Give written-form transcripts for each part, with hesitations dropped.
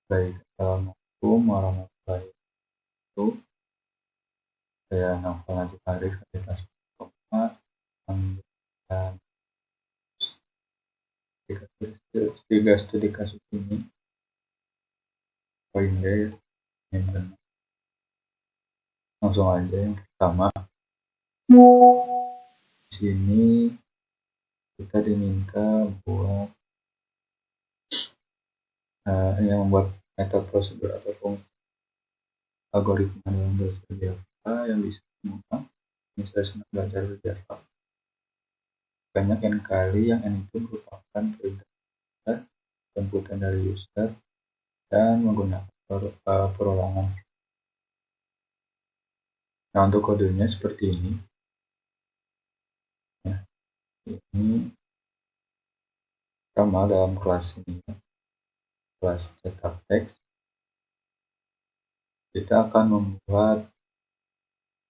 Baik, Assalamualaikum warahmatullahi wabarakatuh. Saya Naufal Najib Arif dari kelas 4 dan tiga studi kasus ini. Poin D, langsung aja yang pertama. Di sini kita diminta buat yang membuat metode prosedur atau fungsi algoritma yang bersedia yang bisa menggunakan. Ini saya senang belajar di Java. Banyak yang kali yang N itu merupakan perintah inputan dari user dan menggunakan perulangan. Nah, untuk kodenya seperti ini. Nah, ini sama dalam kelas ini, kelas cetak teks. Kita akan membuat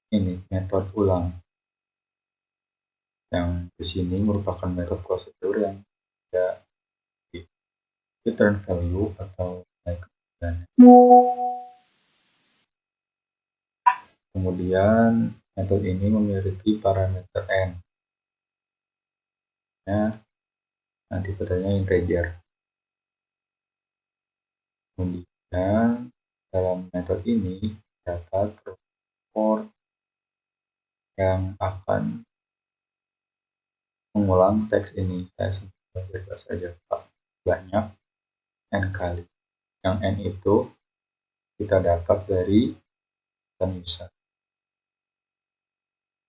ini metode ulang. Yang di sini merupakan metode prosedur yang tidak return value atau naik kemudian. Kemudian metode ini memiliki parameter n. Nanti petanya integer. Kemudian dalam metode ini dapat for yang akan mengulang teks ini. Saya sebutkan saja Pak, banyak n kali. Yang n itu kita dapat dari user.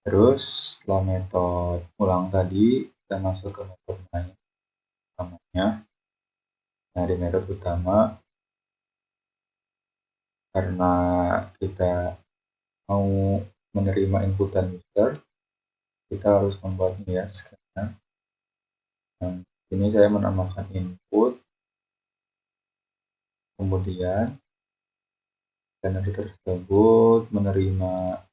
Terus setelah metode ulang tadi kita masuk ke metode lain utamanya. Nah, di metode utama karena kita mau menerima inputan user, kita harus membuat nias. Nah, ini saya menambahkan input, kemudian skenario tersebut menerima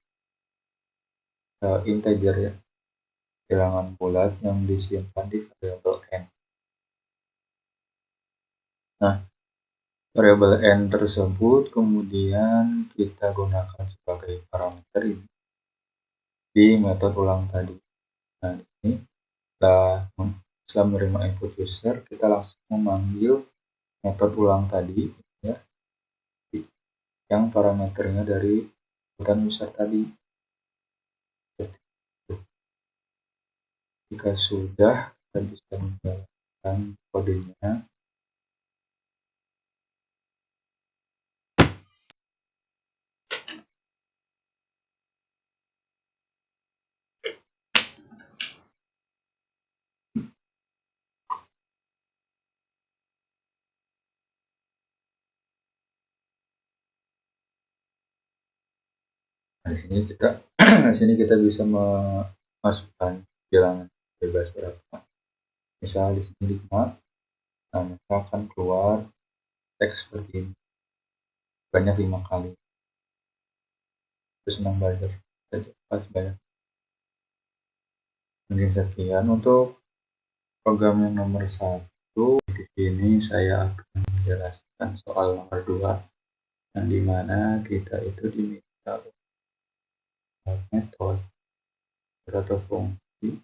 integer ya, bilangan bulat yang disimpan di variabel n. Nah, variabel n tersebut kemudian kita gunakan sebagai parameter ini di metode ulang tadi. Nah, ini setelah menerima input user, kita langsung memanggil metode ulang tadi ya, yang parameternya dari inputan user tadi. Jika sudah, kita bisa menjalankan kodenya. Nah, di sini kita bisa memasukkan bilangan bebas berapa. Misal di sini 5, nah maka akan keluar teks seperti ini. Banyak 5 kali. Terus senang belajar. Pas banyak. Mungkin sekian untuk program yang nomor 1. Di sini saya akan menjelaskan soal nomor 2, yang dimana kita itu diminta metode atau fungsi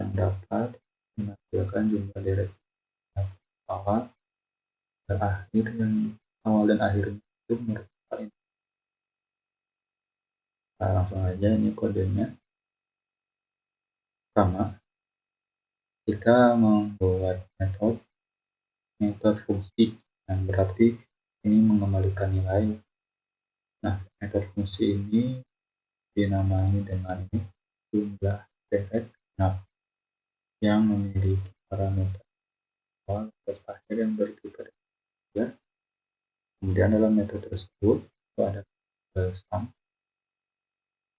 yang dapat menampilkan jumlah direktif awal dan akhir, yang awal dan akhirnya itu merupakan ini. Nah, langsung aja ini kodenya. Pertama, kita membuat metode fungsi, yang berarti ini mengembalikan nilai. Nah, metode fungsi ini dinamai dengan ini jumlah direct yang memiliki parameter awal plus akhir yang bertipe ya. Kemudian dalam metode tersebut itu ada sum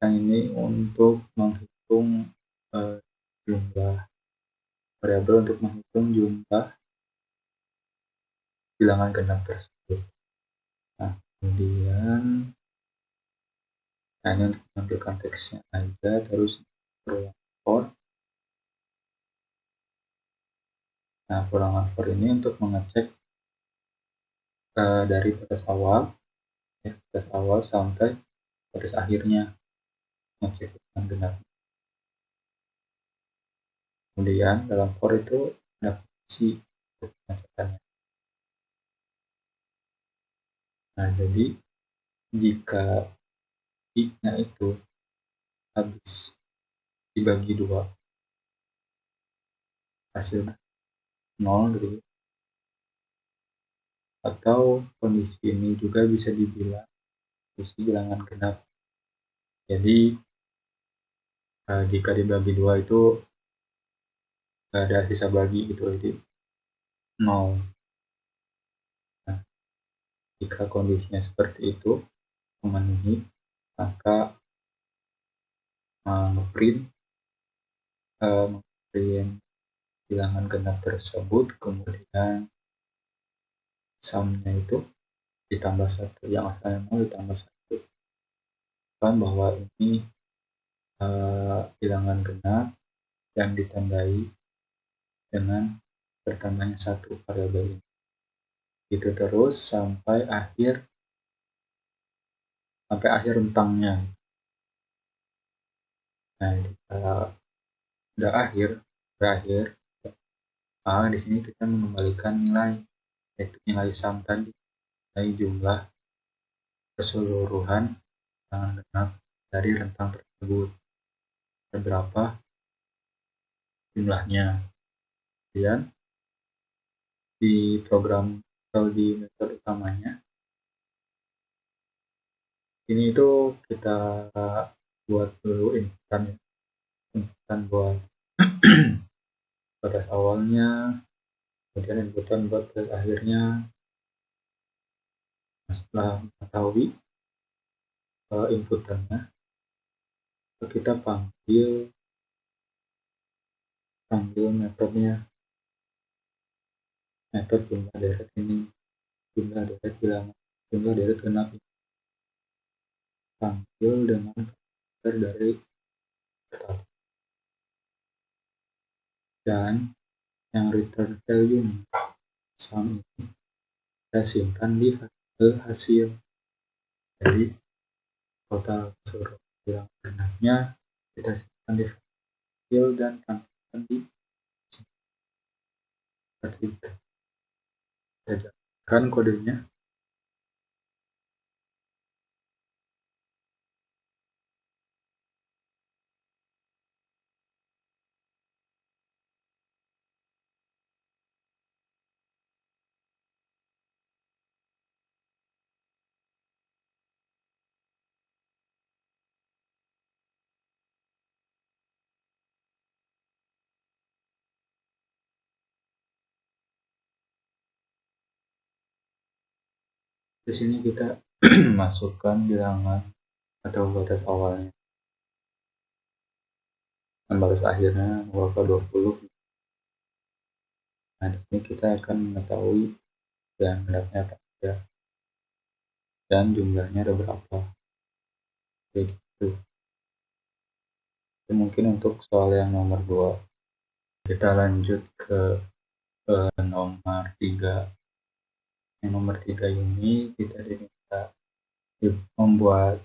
yang ini untuk menghitung jumlah variabel, untuk menghitung jumlah bilangan genap tersebut. Nah, kemudian ini untuk menampilkan teksnya aja, terus for. Nah, perulangan for ini untuk mengecek dari batas awal, batas awal sampai batas akhirnya ngecek ulang genap. Kemudian dalam for itu ada kondisi untuk pengecekannya. Nah, jadi jika i-nya itu habis dibagi 2, hasilnya 0 gitu. Atau kondisi ini juga bisa dibilang kondisi bilangan genap. Jadi jika dibagi 2 itu nggak ada sisa bagi gitu, jadi 0. Nah, jika kondisinya seperti itu memenuhi, maka ngeprint bilangan genap tersebut, kemudian sumnya itu ditambah 1, yang asalnya 0 ditambah 1, kan bahwa ini bilangan genap yang ditandai dengan bertambahnya 1 variabel ini. Gitu terus sampai akhir rentangnya. Nah, kalau udah berakhir, di sini kita mengembalikan nilai, yaitu nilai sum tadi, nilai jumlah keseluruhan bilangan genap dari rentang tersebut, berapa jumlahnya. Kemudian di program atau di metode utamanya ini itu kita buat dulu inputan buat batas awalnya, kemudian inputan buat batas akhirnya. Setelah mengetahui inputannya, kita panggil metodenya, metode jumlah deret ini, jumlah deret bilangan, jumlah deret genap ini, panggil dengan karakter dari pertama. Dan yang return value sum ini kita simpan di variabel hasil. Jadi total seluruh bilangan genapnya kita simpan di hasil dan tampilkan di seperti itu. Kita jalankan kodenya. Di sini kita masukkan bilangan atau batas awalnya dan batas akhirnya 20. Nah, di sini kita akan mengetahui bilangan genapnya apa saja dan jumlahnya ada berapa. Kayak gitu. Itu mungkin untuk soal yang nomor 2. Kita lanjut ke nomor 3. Yang nomor 3 ini kita diminta membuat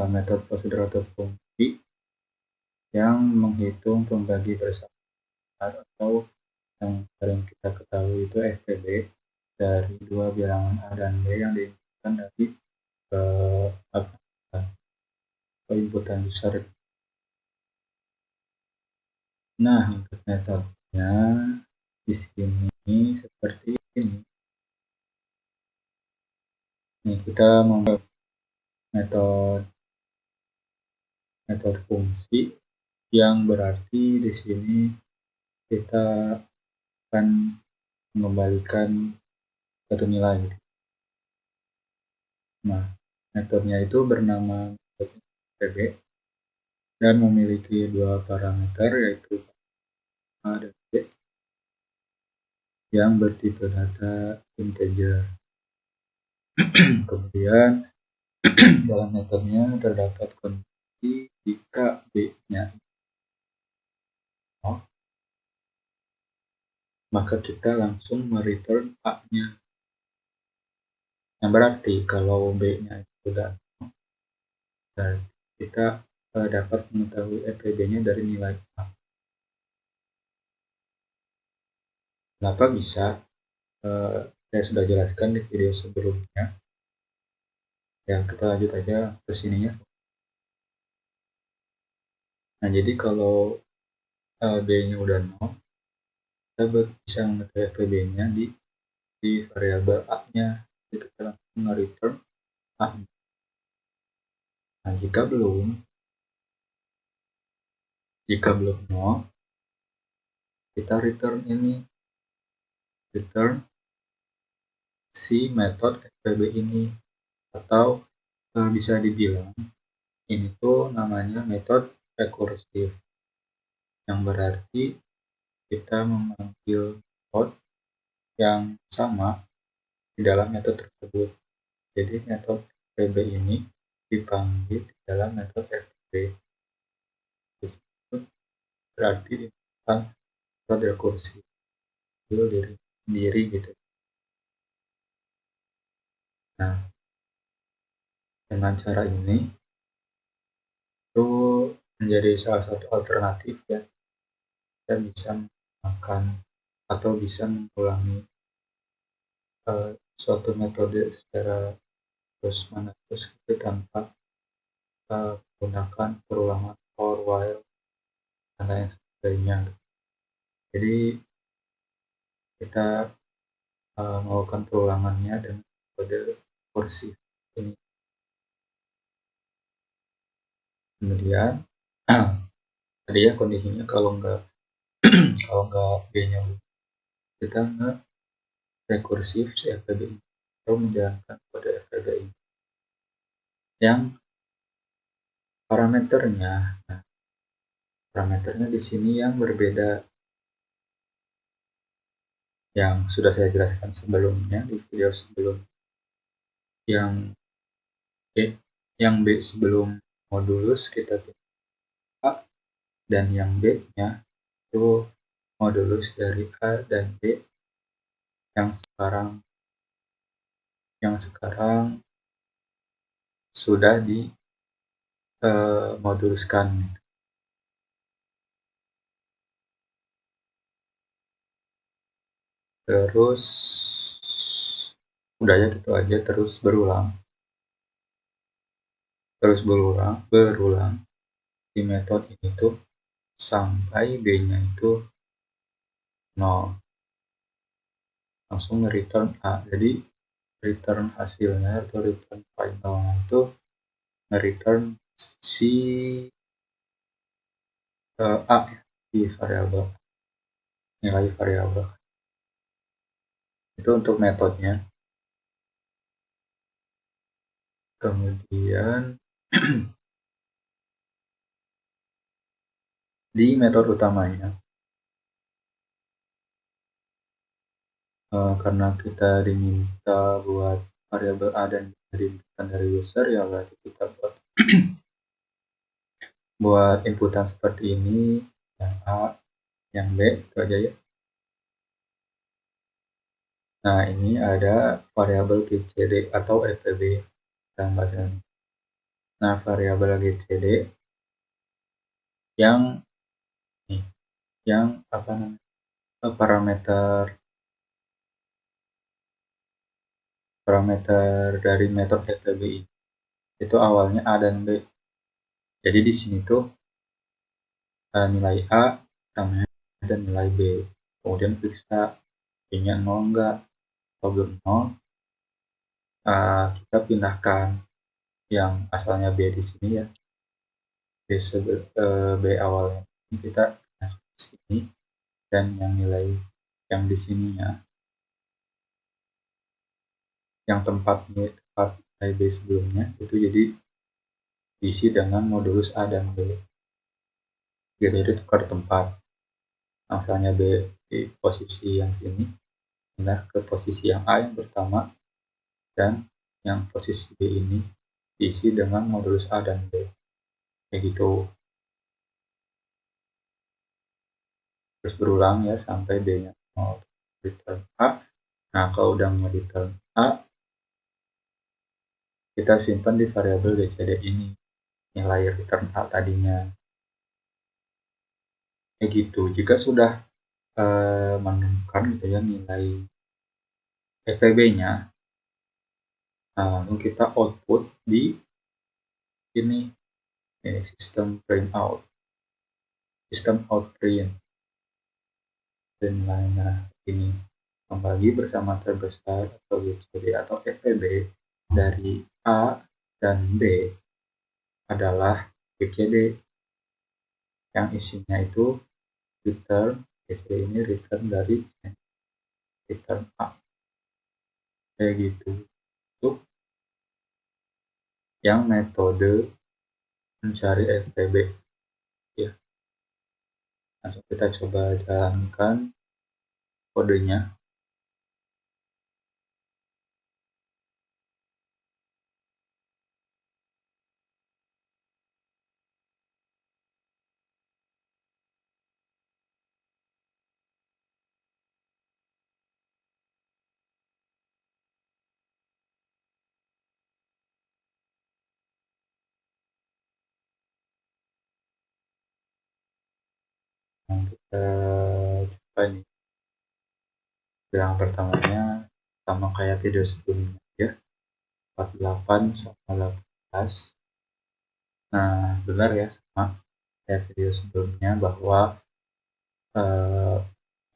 metode prosedur atau fungsi yang menghitung pembagi bersama atau yang sering kita ketahui itu FPB dari dua bilangan A dan B yang diinputkan dari inputan user. Nah, untuk metodenya di sini seperti ini. Nih, kita membuat metode fungsi yang berarti di sini kita akan mengembalikan satu nilai. Nah, metodenya itu bernama PB dan memiliki dua parameter, yaitu A dan B, yang bertipe data integer. Kemudian dalam metodenya terdapat kondisi jika B-nya nol, maka kita langsung mereturn A-nya. Yang berarti kalau B-nya itu sudah berarti kita dapat mengetahui FEB-nya dari nilai A. Kenapa bisa? Saya sudah jelaskan di video sebelumnya. Ya, kita lanjut aja ke sininya. Nah, jadi kalau B-nya udah 0, kita bisa mengetahui FEB-nya di variabel A-nya. Jadi kita langsung nge-return A. Nah, jika belum 0, kita return ini, return si metode FEB ini, atau bisa dibilang ini tuh namanya metode rekursif, yang berarti kita memanggil metode yang sama di dalam metode tersebut. Jadi metode FEB ini dipanggil di dalam metode FEB. Berarti dimakan metode rekursif diri sendiri gitu. Nah, dengan cara ini itu menjadi salah satu alternatif ya, kita bisa menggunakan atau bisa mengulangi suatu metode secara terus menerus itu tanpa menggunakan perulangan for, while, dan lain sebagainya. Jadi kita melakukan perulangannya dengan metode kursif ini. Kemudian tadi ya kondisinya kalau nggak B-nya kita nggak rekursif si FEB ini atau menjalankan kode FEB ini yang parameternya. Nah, parameternya di sini yang berbeda, yang sudah saya jelaskan sebelumnya di video sebelumnya. Yang B sebelum modulus kita pilih A, dan yang B-nya itu modulus dari A dan B yang sekarang sudah di moduluskan. Terus udah ya gitu aja, terus berulang di metode ini tuh sampai B-nya itu 0, langsung return A. Jadi return hasilnya atau return finalnya itu return si A di variabel, nilai variabel. Itu untuk metodenya. Kemudian di metode utamanya, karena kita diminta buat variabel A dan diinputkan dari user, ya berarti kita buat inputan seperti ini, yang A, yang B, itu aja ya. Nah, ini ada variabel GCD atau FEB tambahkan. Nah, variabel GCD yang apa namanya, parameter dari metode FEB ini itu awalnya A dan B. Jadi di sini tuh nilai A sama dan nilai B. Kemudian periksa B-nya 0 enggak. Kalau belum 0, kita pindahkan yang asalnya B di sini ya. B awalnya ini kita pindahkan ke sini, dan yang nilai yang di sininya, yang tempat nilai B sebelumnya itu jadi diisi dengan modulus A dan B. Jadi tukar tempat. Asalnya B di posisi yang ini, pindah ke posisi yang A yang pertama, dan yang posisi B ini diisi dengan modulus A dan B. Kayak gitu. Terus berulang ya sampai B-nya mau return A. Nah, kalau udah mau return A, kita simpan di variabel GCD ini nilai return A tadinya. Kayak gitu. Jika sudah menemukan gitu ya nilai FVB-nya, lalu kita output di ini sistem print out, sistem out print lainnya ini membagi bersama terbesar atau GCD atau FVB dari A dan B adalah GCD yang isinya itu return, GCD ini return dari return A, kayak gitu. Untuk yang metode mencari FVB ya. Langsung kita coba jalankan kodenya. Nah, kita coba nih. Yang pertamanya sama kayak video sebelumnya ya, 48 sama 18. Nah, benar ya, sama kayak video sebelumnya bahwa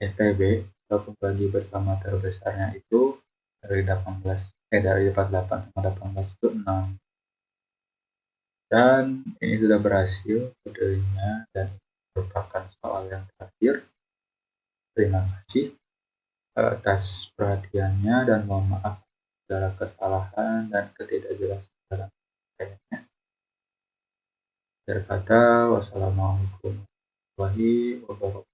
FPB atau pembagi bersama terbesarnya itu dari 48 sama 18 itu 6. Dan ini sudah berhasil kodenya dan merupakan soal yang terakhir. Terima kasih atas perhatiannya dan mohon maaf segala kesalahan dan ketidakjelasan dalam penyampaiannya. Akhir kata, wassalamualaikum warahmatullahi wabarakatuh.